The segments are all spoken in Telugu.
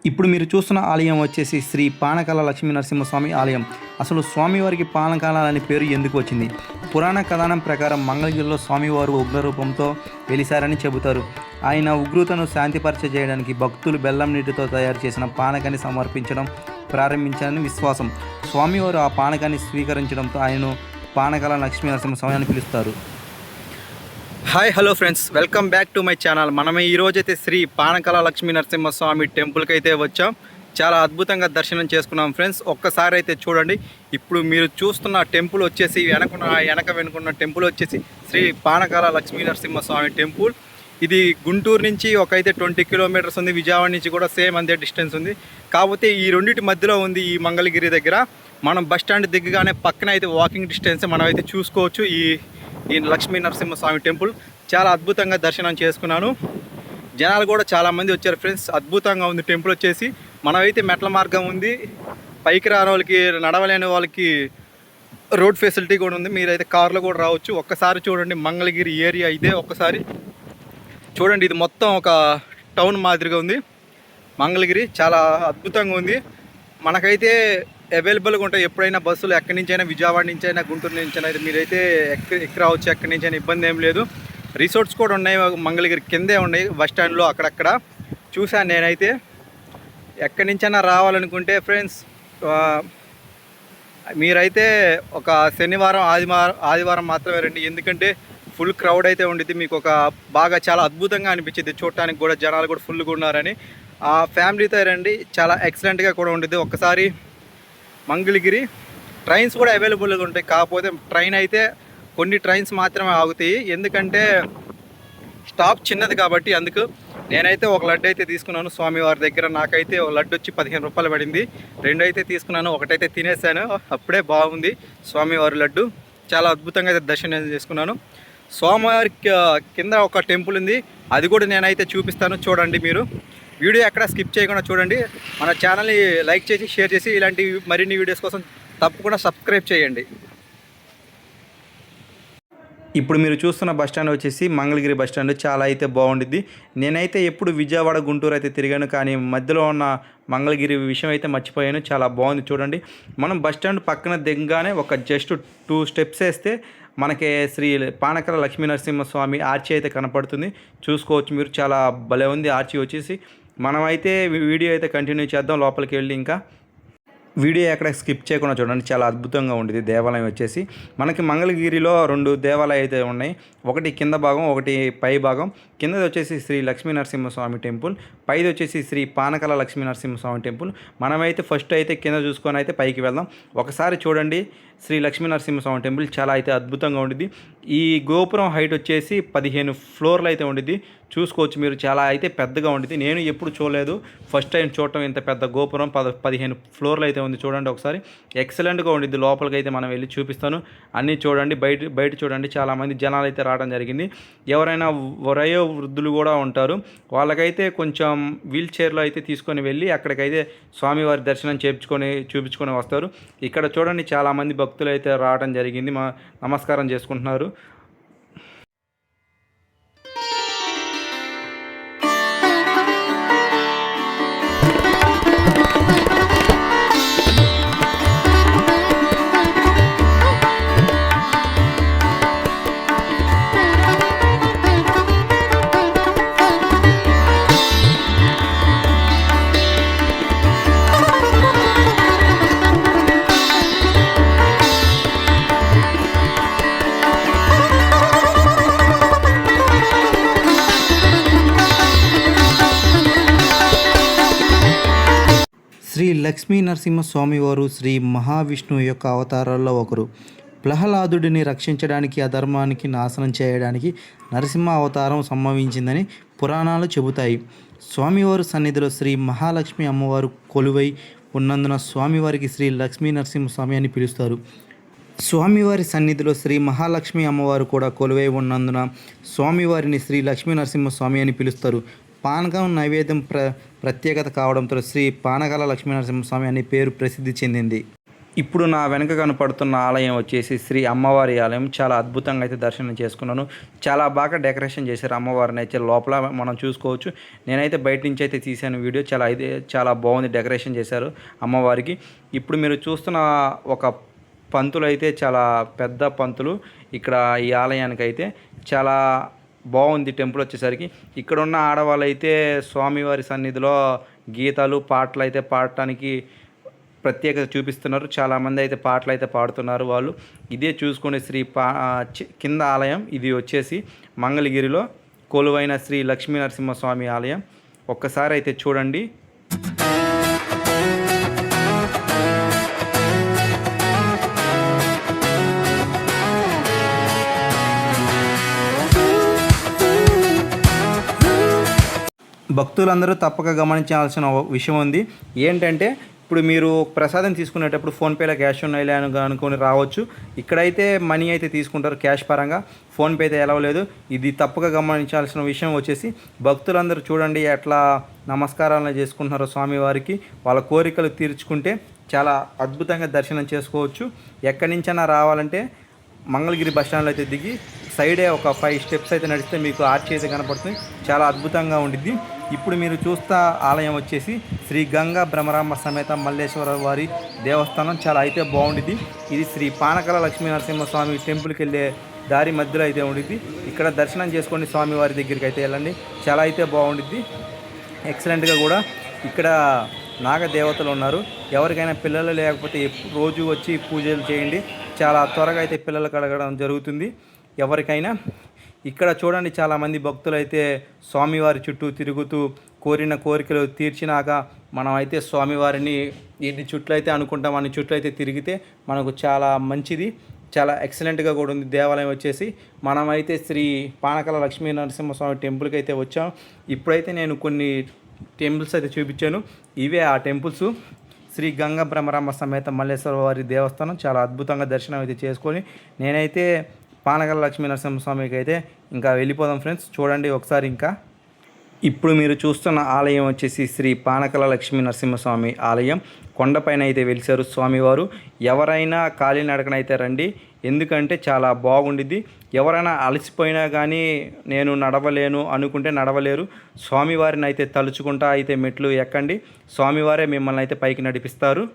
ఇప్పుడు మీరు చూస్తున్న ఆలయం వచ్చేసి శ్రీ పానకాల లక్ష్మీ నరసింహస్వామి ఆలయం. అసలు స్వామివారికి పానకాల అనే పేరు ఎందుకు వచ్చింది? పురాణ కథనం ప్రకారం మంగళగిరిలో స్వామివారు ఉగ్రరూపంతో వెలిశారని చెబుతారు. ఆయన ఉగ్రతను శాంతిపరచజేయడానికి భక్తులు బెల్లం నీటితో తయారు చేసిన పానకాన్ని సమర్పించడం ప్రారంభించారని విశ్వాసం. స్వామివారు ఆ పానకాన్ని స్వీకరించడంతో ఆయనను పానకాల లక్ష్మీ నరసింహస్వామి అని పిలుస్తారు. Hi hello friends, welcome back to my channel. మనం ఈరోజైతే శ్రీ పానకాల లక్ష్మీ నరసింహస్వామి టెంపుల్కి అయితే వచ్చాం. చాలా అద్భుతంగా దర్శనం చేసుకున్నాం ఫ్రెండ్స్. ఒక్కసారి అయితే చూడండి. ఇప్పుడు మీరు చూస్తున్న టెంపుల్ వచ్చేసి వెనుకున్న టెంపుల్ వచ్చేసి శ్రీ పానకాల లక్ష్మీ నరసింహస్వామి టెంపుల్. ఇది గుంటూరు నుంచి అయితే 20 కిలోమీటర్స్ ఉంది. విజయవాడ నుంచి కూడా సేమ్ అంతే డిస్టెన్స్ ఉంది. కాకపోతే ఈ రెండింటి మధ్యలో ఉంది ఈ మంగళగిరి దగ్గర. మనం బస్ స్టాండ్ దిగగానే పక్కన అయితే వాకింగ్ డిస్టెన్స్ మనం అయితే చూసుకోవచ్చు. ఈ లక్ష్మీ నరసింహస్వామి టెంపుల్ చాలా అద్భుతంగా దర్శనం చేసుకున్నాను. జనాలు కూడా చాలామంది వచ్చారు ఫ్రెండ్స్. అద్భుతంగా ఉంది టెంపుల్ వచ్చేసి. మనమైతే మెట్ల మార్గం ఉంది. పైకి రాని వాళ్ళకి, నడవలేని వాళ్ళకి రోడ్ ఫెసిలిటీ కూడా ఉంది. మీరైతే కార్లో కూడా రావచ్చు. ఒక్కసారి చూడండి మంగళగిరి ఏరియా ఇదే. ఒక్కసారి చూడండి, ఇది మొత్తం ఒక టౌన్ మాదిరిగా ఉంది మంగళగిరి. చాలా అద్భుతంగా ఉంది. మనకైతే అవైలబుల్గా ఉంటాయి ఎప్పుడైనా బస్సులు. ఎక్కడి నుంచైనా, విజయవాడ నుంచి అయినా, గుంటూరు నుంచి అయినా మీరైతే ఎక్కి రావచ్చు. ఎక్కడి నుంచి అయినా ఇబ్బంది ఏం లేదు. రిసార్ట్స్ కూడా ఉన్నాయి మంగళగిరి కిందే ఉన్నాయి, బస్ స్టాండ్లో అక్కడక్కడ చూశాను నేనైతే. ఎక్కడి నుంచైనా రావాలనుకుంటే ఫ్రెండ్స్ మీరైతే ఒక శనివారం ఆదివారం మాత్రమే రండి. ఎందుకంటే ఫుల్ క్రౌడ్ అయితే ఉండిద్ది. మీకు ఒక బాగా చాలా అద్భుతంగా అనిపించింది చూడటానికి కూడా. జనాలు కూడా ఫుల్గా ఉన్నారని ఫ్యామిలీతో రండి. చాలా ఎక్సలెంట్గా కూడా ఉండిద్ది. ఒక్కసారి మంగళగిరి ట్రైన్స్ కూడా అవైలబుల్గా ఉంటాయి. కాకపోతే ట్రైన్ అయితే కొన్ని ట్రైన్స్ మాత్రమే ఆగుతాయి. ఎందుకంటే స్టాప్ చిన్నది కాబట్టి. అందుకు నేనైతే ఒక లడ్డు అయితే తీసుకున్నాను స్వామివారి దగ్గర. నాకైతే ఒక లడ్డు వచ్చి 15 రూపాయలు పడింది. 2 అయితే తీసుకున్నాను, ఒకటైతే తినేసాను. అప్పుడే బాగుంది స్వామివారి లడ్డు. చాలా అద్భుతంగా అయితే దర్శనం చేసుకున్నాను. స్వామివారి కింద ఒక టెంపుల్ ఉంది, అది కూడా నేనైతే చూపిస్తాను. చూడండి మీరు వీడియో ఎక్కడ స్కిప్ చేయకుండా చూడండి. మన ఛానల్ని లైక్ చేసి, షేర్ చేసి ఇలాంటి మరిన్ని వీడియోస్ కోసం తప్పకుండా సబ్స్క్రైబ్ చేయండి. ఇప్పుడు మీరు చూస్తున్న బస్టాండ్ వచ్చేసి మంగళగిరి బస్టాండ్. చాలా అయితే బాగుండిద్ది. నేనైతే ఎప్పుడు విజయవాడ, గుంటూరు అయితే తిరిగాను, కానీ మధ్యలో ఉన్న మంగళగిరి విషయం అయితే మర్చిపోయాను. చాలా బాగుంది చూడండి. మనం బస్టాండ్ పక్కన దిగగానే ఒక జస్ట్ 2 స్టెప్స్ వేస్తే మనకి శ్రీ పానకాల లక్ష్మీ నరసింహస్వామి ఆర్చి అయితే కనపడుతుంది. చూసుకోవచ్చు మీరు. చాలా భలే ఉంది ఆర్చి వచ్చేసి. మనమైతే వీడియో అయితే కంటిన్యూ చేద్దాం. లోపలికి వెళ్ళి ఇంకా వీడియో ఎక్కడ స్కిప్ చేయకుండా చూడండి. చాలా అద్భుతంగా ఉండేది దేవాలయం వచ్చేసి. మనకి మంగళగిరిలో 2 దేవాలయాలు అయితే ఉన్నాయి. ఒకటి కింద భాగం, ఒకటి పై భాగం. కిందది వచ్చేసి శ్రీ లక్ష్మీ నరసింహస్వామి టెంపుల్, పైది వచ్చేసి శ్రీ పానకాల లక్ష్మీ నరసింహస్వామి టెంపుల్. మనమైతే ఫస్ట్ అయితే కింద చూసుకొని అయితే పైకి వెళ్దాం. ఒకసారి చూడండి శ్రీ లక్ష్మీ నరసింహస్వామి టెంపుల్. చాలా అయితే అద్భుతంగా ఉండిద్ది. ఈ గోపురం హైట్ వచ్చేసి 15 ఫ్లోర్లు అయితే ఉండిద్ది. చూసుకోవచ్చు మీరు. చాలా అయితే పెద్దగా ఉండిద్ది. నేను ఎప్పుడు చూడలేదు, ఫస్ట్ టైం చూడటం. ఇంత పెద్ద గోపురం 15 ఫ్లోర్లు అయితే ఉంది. చూడండి ఒకసారి. ఎక్సలెంట్గా ఉండిద్ది. లోపలికి అయితే మనం వెళ్ళి చూపిస్తాను. అన్నీ చూడండి. బయట చూడండి. చాలామంది జనాలు అయితే రావడం జరిగింది. ఎవరైనా వయో వృద్ధులు కూడా ఉంటారు, వాళ్ళకైతే కొంచెం వీల్ చైర్లో అయితే తీసుకొని వెళ్ళి అక్కడికైతే స్వామివారి దర్శనం చూపించుకొని వస్తారు. ఇక్కడ చూడండి చాలామంది భక్తులు అయితే రావడం జరిగింది. నమస్కారం చేసుకుంటున్నారు. శ్రీ లక్ష్మీ నరసింహస్వామి వారు శ్రీ మహావిష్ణువు యొక్క అవతారాల్లో ఒకరు. ప్రహ్లాదుడిని రక్షించడానికి, అధర్మానికి నాశనం చేయడానికి నరసింహ అవతారం సంభవించిందని పురాణాలు చెబుతాయి. స్వామివారి సన్నిధిలో శ్రీ మహాలక్ష్మి అమ్మవారు కొలువై ఉన్నందున స్వామివారికి శ్రీ లక్ష్మీ నరసింహస్వామి అని పిలుస్తారు. స్వామివారి సన్నిధిలో శ్రీ మహాలక్ష్మి అమ్మవారు కూడా కొలువై ఉన్నందున స్వామివారిని శ్రీ లక్ష్మీ నరసింహస్వామి అని పిలుస్తారు. పానకం నైవేద్యం ప్రత్యేకత కావడంతో శ్రీ పానకాల లక్ష్మీ నరసింహస్వామి అనే పేరు ప్రసిద్ధి చెందింది. ఇప్పుడు నా వెనక కనపడుతున్న ఆలయం వచ్చేసి శ్రీ అమ్మవారి ఆలయం. చాలా అద్భుతంగా అయితే దర్శనం చేసుకున్నాను. చాలా బాగా డెకరేషన్ చేశారు అమ్మవారిని అయితే. లోపల మనం చూసుకోవచ్చు. నేనైతే బయట నుంచి అయితే తీశాను వీడియో. చాలా బాగుంది డెకరేషన్ చేశారు అమ్మవారికి. ఇప్పుడు మీరు చూస్తున్న ఒక పంతులు అయితే చాలా పెద్ద పంతులు ఇక్కడ ఈ ఆలయానికి అయితే. చాలా బాగుంది టెంపుల్ వచ్చేసరికి. ఇక్కడ ఉన్న ఆడవాళ్ళు అయితే స్వామివారి సన్నిధిలో గీతాలు పాటలు అయితే పాడటానికి ప్రత్యేకత చూపిస్తున్నారు. చాలామంది అయితే పాటలు అయితే పాడుతున్నారు వాళ్ళు. ఇదే చూసుకునే కింద ఆలయం ఇది వచ్చేసి మంగళగిరిలో కొలువైన శ్రీ లక్ష్మీ నరసింహస్వామి ఆలయం. ఒక్కసారి అయితే చూడండి. భక్తులందరూ తప్పక గమనించాల్సిన విషయం ఉంది. ఏంటంటే ఇప్పుడు మీరు ప్రసాదం తీసుకునేటప్పుడు ఫోన్పేలో క్యాష్ ఉన్నాయి అని అనుకొని రావచ్చు. ఇక్కడైతే మనీ అయితే తీసుకుంటారు క్యాష్ పరంగా. ఫోన్పే అయితే ఎలా లేదు. ఇది తప్పక గమనించాల్సిన విషయం వచ్చేసి భక్తులందరూ చూడండి ఎట్లా నమస్కారాలను చేసుకుంటున్నారో స్వామివారికి. వాళ్ళ కోరికలు తీర్చుకుంటే చాలా అద్భుతంగా దర్శనం చేసుకోవచ్చు. ఎక్కడి నుంచైనా రావాలంటే మంగళగిరి బస్టాండ్లో అయితే దిగి సైడే ఒక 5 స్టెప్స్ అయితే నడిస్తే మీకు ఆర్చ్ అయితే కనపడుతుంది. చాలా అద్భుతంగా ఉండిద్ది. ఇప్పుడు మీరు చూస్తా ఆలయం వచ్చేసి శ్రీ గంగా భ్రమరాంబ సమేత మల్లేశ్వర వారి దేవస్థానం. చాలా అయితే బాగుండిద్ది. ఇది శ్రీ పానకల లక్ష్మీ నరసింహస్వామి టెంపుల్కి వెళ్ళే దారి మధ్యలో అయితే ఉండిద్ది. ఇక్కడ దర్శనం చేసుకోండి, స్వామివారి దగ్గరికి అయితే వెళ్ళండి. చాలా అయితే బాగుండిద్ది. ఎక్సలెంట్గా కూడా ఇక్కడ నాగదేవతలు ఉన్నారు. ఎవరికైనా పిల్లలు లేకపోతే రోజు వచ్చి పూజలు చేయండి. చాలా త్వరగా అయితే పిల్లలు కలగడం జరుగుతుంది ఎవరికైనా. ఇక్కడ చూడండి చాలామంది భక్తులు అయితే స్వామివారి చుట్టూ తిరుగుతూ కోరిన కోరికలు తీర్చినాక మనం అయితే స్వామివారిని ఎన్ని చుట్లు అయితే అనుకుంటాం అన్ని చుట్లు అయితే తిరిగితే మనకు చాలా మంచిది. చాలా ఎక్సలెంట్గా కూడా ఉంది దేవాలయం వచ్చేసి. మనమైతే శ్రీ పానకల లక్ష్మీ నరసింహస్వామి టెంపుల్కి అయితే వచ్చాం. ఇప్పుడైతే నేను కొన్ని టెంపుల్స్ అయితే చూపించాను. ఇవే ఆ టెంపుల్స్. శ్రీ గంగా భ్రమరాంబ సమేత మల్లేశ్వర వారి దేవస్థానం. చాలా అద్భుతంగా దర్శనం అయితే చేసుకొని నేనైతే పానకల లక్ష్మీ నరసింహస్వామికి అయితే ఇంకా వెళ్ళిపోదాం ఫ్రెండ్స్. చూడండి ఒకసారి ఇంకా. ఇప్పుడు మీరు చూస్తున్న ఆలయం వచ్చేసి శ్రీ పానకల లక్ష్మీ నరసింహస్వామి ఆలయం. కొండపైన అయితే వెలిసారు స్వామివారు. ఎవరైనా కాలినడకనైతే రండి, ఎందుకంటే చాలా బాగుండిద్ది. ఎవరైనా అలసిపోయినా కానీ నేను నడవలేను అనుకుంటే నడవలేరు. స్వామివారిని అయితే తలుచుకుంటా అయితే మెట్లు ఎక్కండి. స్వామివారే మిమ్మల్ని అయితే పైకి నడిపిస్తారు.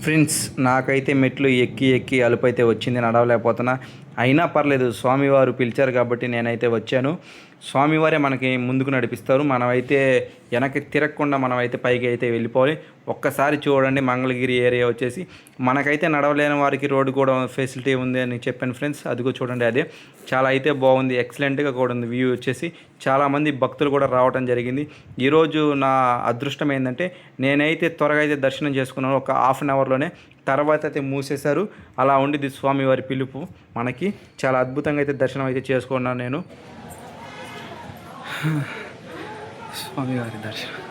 ఫ్రెండ్స్, నాకైతే మెట్లు ఎక్కి ఎక్కి అలుపైతే వచ్చింది, నడవలేకపోతున్నా. అయినా పర్లేదు, స్వామివారు పిలిచారు కాబట్టి నేనైతే వచ్చాను. స్వామివారే మనకి ముందుకు నడిపిస్తారు. మనమైతే వెనక్కి తిరగకుండా మనమైతే పైకి అయితే వెళ్ళిపోవాలి. ఒక్కసారి చూడండి మంగళగిరి ఏరియా వచ్చేసి. మనకైతే నడవలేని వారికి రోడ్డు కూడా ఫెసిలిటీ ఉంది అని చెప్పాను ఫ్రెండ్స్. అదిగో చూడండి, అదే చాలా అయితే బాగుంది. ఎక్సలెంట్గా కూడా ఉంది వ్యూ వచ్చేసి. చాలామంది భక్తులు కూడా రావడం జరిగింది. ఈరోజు నా అదృష్టం ఏంటంటే నేనైతే త్వరగా అయితే దర్శనం చేసుకున్నాను. ఒక హాఫ్ అన్ అవర్లోనే. తర్వాత అయితే మూసేశారు. అలా ఉండిద్ది స్వామివారి పిలుపు మనకి. చాలా అద్భుతంగా అయితే దర్శనం అయితే చేసుకున్నాను నేను. స్వామివారి దర్శనం.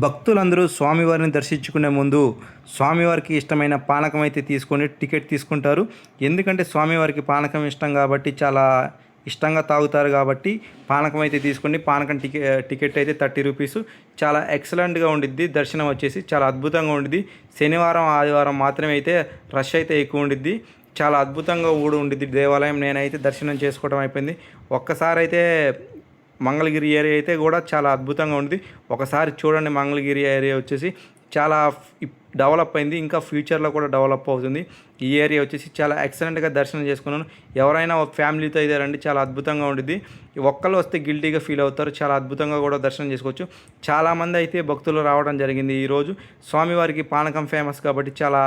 భక్తులందరూ స్వామివారిని దర్శించుకునే ముందు స్వామివారికి ఇష్టమైన పానకం అయితే తీసుకొని టికెట్ తీసుకుంటారు. ఎందుకంటే స్వామివారికి పానకం ఇష్టం కాబట్టి, చాలా ఇష్టంగా తాగుతారు కాబట్టి పానకం అయితే తీసుకోండి. పానకం టికెట్ అయితే 30 రూపీస్. చాలా ఎక్సలెంట్గా ఉండిద్ది. దర్శనం వచ్చేసి చాలా అద్భుతంగా ఉండిద్ది. శనివారం ఆదివారం మాత్రమే అయితే రష్ అయితే ఎక్కువ ఉండిద్ది. చాలా అద్భుతంగా కూడా ఉండిద్ది దేవాలయం. నేనైతే దర్శనం చేసుకోవడం అయిపోయింది. ఒక్కసారి అయితే మంగళగిరి ఏరియా అయితే కూడా చాలా అద్భుతంగా ఉంది. ఒకసారి చూడండి. మంగళగిరి ఏరియా వచ్చేసి చాలా డెవలప్ అయింది. ఇంకా ఫ్యూచర్లో కూడా డెవలప్ అవుతుంది. ఈ ఏరియా వచ్చేసి చాలా ఎక్సలెంట్గా దర్శనం చేసుకున్నాను. ఎవరైనా ఫ్యామిలీతో అయితే రండి, చాలా అద్భుతంగా ఉండిద్ది. ఒక్కళ్ళు వస్తే గిల్టీగా ఫీల్ అవుతారు. చాలా అద్భుతంగా కూడా దర్శనం చేసుకోవచ్చు. చాలామంది అయితే భక్తులు రావడం జరిగింది ఈరోజు. స్వామివారికి పానకం ఫేమస్ కాబట్టి చాలా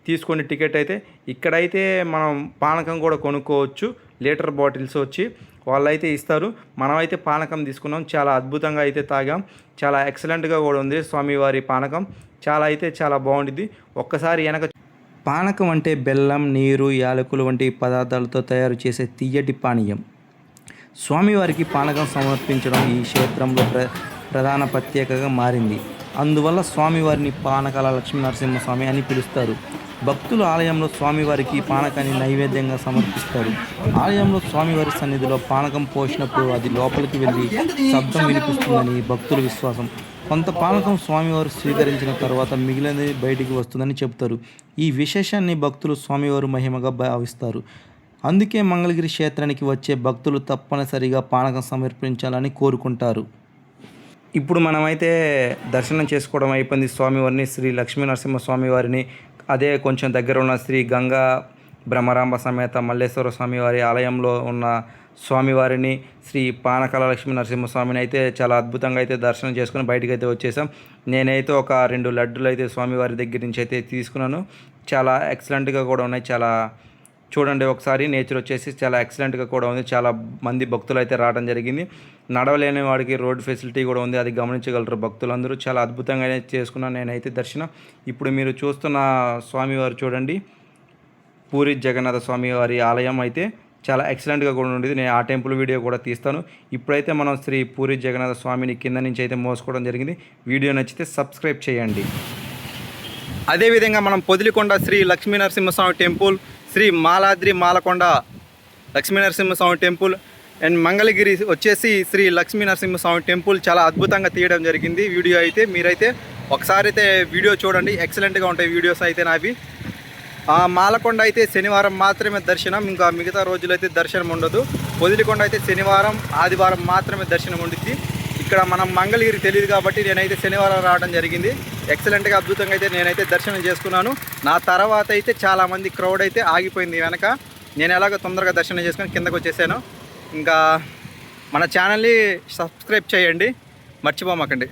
తీసుకొని టికెట్ అయితే. ఇక్కడైతే మనం పానకం కూడా కొనుక్కోవచ్చు, లీటర్ బాటిల్స్ వచ్చి వాళ్ళైతే ఇస్తారు. మనమైతే పానకం తీసుకున్నాం, చాలా అద్భుతంగా అయితే తాగాం, చాలా ఎక్సలెంట్గా కూడా ఉంది స్వామివారి పానకం, చాలా బాగుంటుంది. ఒక్కసారి వెనక పానకం అంటే బెల్లం, నీరు, యాలకులు వంటి పదార్థాలతో తయారు చేసే తీయటి పానీయం. స్వామివారికి పానకం సమర్పించడం ఈ క్షేత్రంలో ప్రధాన ప్రత్యేకగా మారింది. అందువల్ల స్వామివారిని పానకాల లక్ష్మీనరసింహస్వామి అని పిలుస్తారు. భక్తులు ఆలయంలో స్వామివారికి పానకాన్ని నైవేద్యంగా సమర్పిస్తారు. ఆలయంలో స్వామివారి సన్నిధిలో పానకం పోసినప్పుడు అది లోపలికి వెళ్ళి శబ్దం వినిపిస్తుందని భక్తుల విశ్వాసం. కొంత పానకం స్వామివారు స్వీకరించిన తర్వాత మిగిలినది బయటికి వస్తుందని చెబుతారు. ఈ విశేషాన్ని భక్తులు స్వామివారు మహిమగా భావిస్తారు. అందుకే మంగళగిరి క్షేత్రానికి వచ్చే భక్తులు తప్పనిసరిగా పానకం సమర్పించాలని కోరుకుంటారు. ఇప్పుడు మనమైతే దర్శనం చేసుకోవడం అయిపోయింది స్వామివారిని, శ్రీ లక్ష్మీ నరసింహ స్వామివారిని. అదే కొంచెం దగ్గర ఉన్న శ్రీ గంగా బ్రహ్మరాంబ సమేత మల్లేశ్వర స్వామివారి ఆలయంలో ఉన్న స్వామివారిని, శ్రీ పానకాల లక్ష్మీ నరసింహస్వామిని అయితే చాలా అద్భుతంగా అయితే దర్శనం చేసుకుని బయటికి అయితే వచ్చేసాం. నేనైతే ఒక 2 లడ్డులు అయితే స్వామివారి దగ్గర నుంచి అయితే తీసుకున్నాను. చాలా ఎక్సలెంట్గా కూడా ఉన్నాయి. చాలా చూడండి ఒకసారి, నేచర్ వచ్చేసి చాలా ఎక్సలెంట్గా కూడా ఉంది. చాలా మంది భక్తులు అయితే రావడం జరిగింది. నడవలేని వాడికి రోడ్ ఫెసిలిటీ కూడా ఉంది, అది గమనించగలరు భక్తులందరూ. చాలా అద్భుతంగా చేసుకున్నాను నేనైతే దర్శనం. ఇప్పుడు మీరు చూస్తున్న స్వామివారు చూడండి, పూరి జగన్నాథ స్వామివారి ఆలయం అయితే చాలా ఎక్సలెంట్గా కూడా ఉండేది. నేను ఆ టెంపుల్ వీడియో కూడా తీస్తాను. ఇప్పుడైతే మనం శ్రీ పూరి జగన్నాథ స్వామిని కింద నుంచి అయితే మోసుకోవడం జరిగింది. వీడియో నచ్చితే సబ్స్క్రైబ్ చేయండి. అదేవిధంగా మనం Podilikonda Sri Lakshmi Narasimhaswamy temple, Sri Maladri Malakonda Lakshmi Narasimhaswamy temple and Mangalagiri వచ్చేసి శ్రీ లక్ష్మీ నరసింహస్వామి టెంపుల్ చాలా అద్భుతంగా తీయడం జరిగింది. వీడియో అయితే మీరైతే ఒకసారి అయితే వీడియో చూడండి, ఎక్సలెంట్గా ఉంటాయి వీడియోస్ అయితే నావి. మాలకొండ అయితే శనివారం మాత్రమే దర్శనం, ఇంకా మిగతా రోజులైతే దర్శనం ఉండదు. పొదిలికొండ అయితే శనివారం, ఆదివారం మాత్రమే దర్శనం ఉండిద్ది. ఇక్కడ మనం మంగళగిరి తెలియదు కాబట్టి నేనైతే శనివారం రావడం జరిగింది. ఎక్సలెంట్గా అద్భుతంగా అయితే నేనైతే దర్శనం చేసుకున్నాను. నా తర్వాత అయితే చాలామంది క్రౌడ్ అయితే ఆగిపోయింది వెనక. నేను ఎలాగో తొందరగా దర్శనం చేసుకొని కిందకు వచ్చేసాను. ఇంకా మన ఛానల్ని సబ్స్క్రైబ్ చేయండి, మర్చిపోమాకండి.